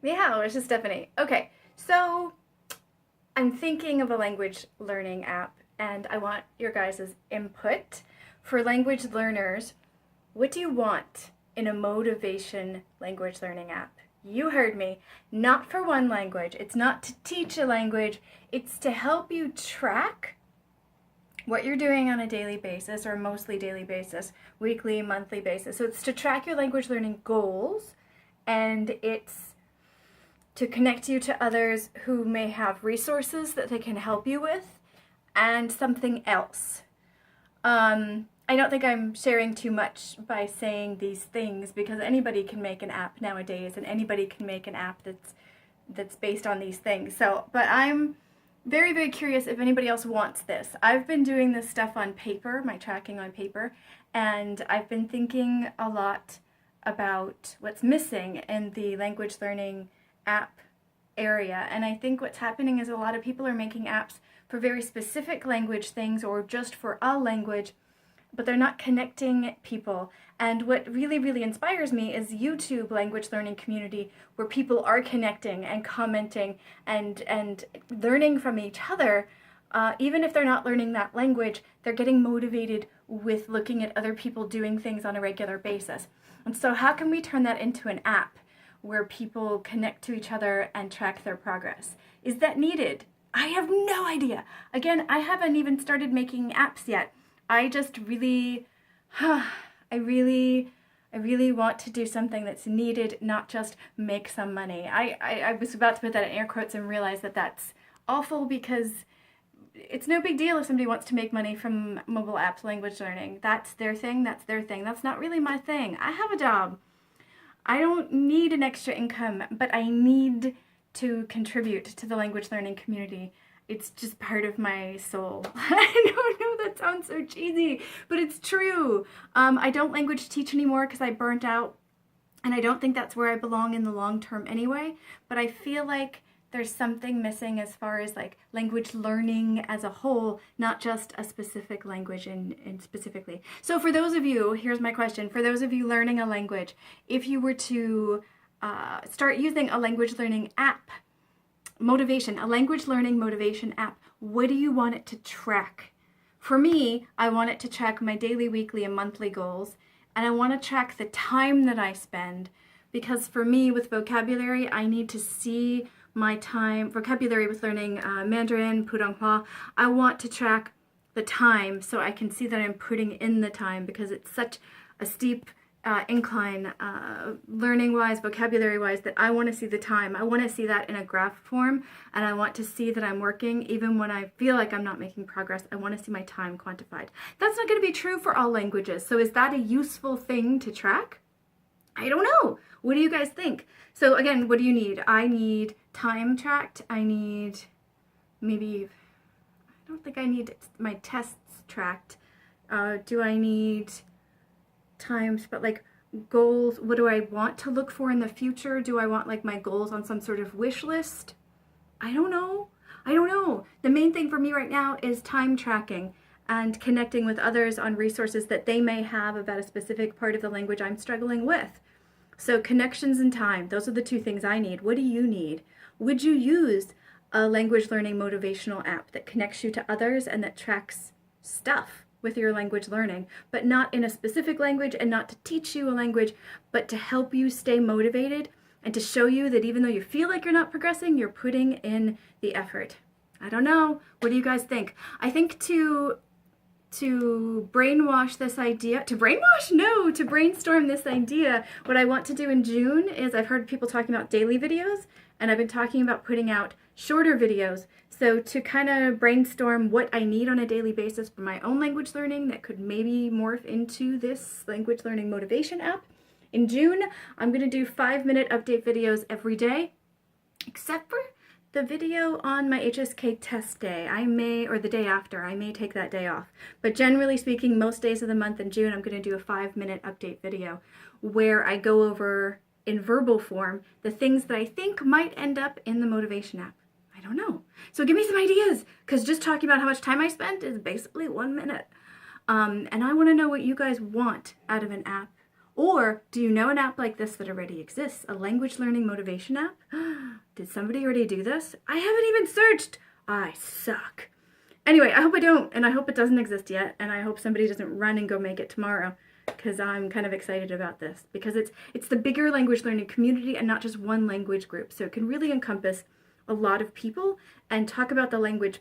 Yeah, it's just Stephanie. Okay, so I'm thinking of a language learning app, and I want your guys' input. For language learners, what do you want in a motivation language learning app? You heard me. Not for one language. It's not to teach a language. It's to help you track what you're doing on a daily basis or mostly daily basis, weekly, monthly basis. So it's to track your language learning goals, and it's to connect you to others who may have resources that they can help you with, and something else. I don't think I'm sharing too much by saying these things because anybody can make an app nowadays, and anybody can make an app that's based on these things. So, but I'm very, very curious if anybody else wants this. I've been doing this stuff on paper, my tracking on paper, and I've been thinking a lot about what's missing in the language learning app area. And I think what's happening is a lot of people are making apps for very specific language things or just for a language, but they're not connecting people. And what really, really inspires me is YouTube language learning community where people are connecting and commenting and learning from each other. Even if they're not learning that language, they're getting motivated with looking at other people doing things on a regular basis. And so how can we turn that into an app where people connect to each other and track their progress? Is that needed? I have no idea. Again, I haven't even started making apps yet. I just really, I really want to do something that's needed, not just make some money. I was about to put that in air quotes and realize that that's awful because it's no big deal if somebody wants to make money from mobile apps language learning. That's their thing, that's their thing. That's not really my thing. I have a job. I don't need an extra income, but I need to contribute to the language learning community. It's just part of my soul. I don't know, that sounds so cheesy, but it's true. I don't language teach anymore because I burnt out, and I don't think that's where I belong in the long term anyway, but I feel like there's something missing as far as like language learning as a whole, not just a specific language in specifically. So for those of you, here's my question, for those of you learning a language, if you were to start using a language learning app, a language learning motivation app, what do you want it to track? For me, I want it to track my daily, weekly, and monthly goals, and I want to track the time that I spend, because for me, with vocabulary, I need to see my time, vocabulary with learning Mandarin, Putonghua, I want to track the time so I can see that I'm putting in the time because it's such a steep incline learning-wise, vocabulary-wise, that I want to see the time. I want to see that in a graph form, and I want to see that I'm working even when I feel like I'm not making progress. I want to see my time quantified. That's not going to be true for all languages. So is that a useful thing to track? I don't know. What do you guys think? So again, what do you need? I need time tracked. I need maybe, I don't think I need my tests tracked. Do I need times, but like goals? What do I want to look for in the future? Do I want like my goals on some sort of wish list? I don't know. I don't know. The main thing for me right now is time tracking and connecting with others on resources that they may have about a specific part of the language I'm struggling with. So connections and time, those are the two things I need. What do you need? Would you use a language learning motivational app that connects you to others and that tracks stuff with your language learning, but not in a specific language and not to teach you a language, but to help you stay motivated and to show you that even though you feel like you're not progressing, you're putting in the effort? I don't know. What do you guys think? I think to brainwash this idea, to brainstorm this idea, what I want to do in June is, I've heard people talking about daily videos, and I've been talking about putting out shorter videos. So to kind of brainstorm what I need on a daily basis for my own language learning that could maybe morph into this language learning motivation app. In June, I'm going to do 5-minute update videos every day, except for the video on my HSK test day. I may, or the day after, I may take that day off. But generally speaking, most days of the month in June, I'm going to do a 5-minute update video where I go over in verbal form the things that I think might end up in the motivation app. I don't know. So give me some ideas, because just talking about how much time I spent is basically 1 minute. And I want to know what you guys want out of an app. Or do you know an app like this that already exists? A language learning motivation app? Did somebody already do this? I haven't even searched. I suck. Anyway, I hope I don't, and I hope it doesn't exist yet, and I hope somebody doesn't run and go make it tomorrow, because I'm kind of excited about this, because it's the bigger language learning community and not just one language group. So it can really encompass a lot of people and talk about the language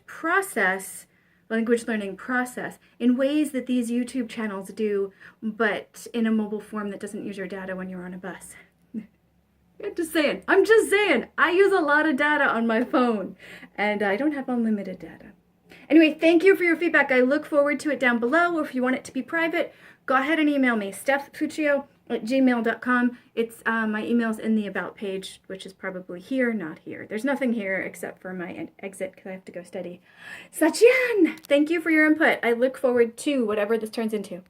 learning process in ways that these YouTube channels do, but in a mobile form that doesn't use your data when you're on a bus. I'm just saying, I use a lot of data on my phone, and I don't have unlimited data. Anyway, thank you for your feedback. I look forward to it down below, or if you want it to be private, go ahead and email me, stephfuccio@gmail.com. It's my email's in the About page, which is probably here, not here. There's nothing here except for my exit, because I have to go study Satyan. Thank you for your input. I look forward to whatever this turns into.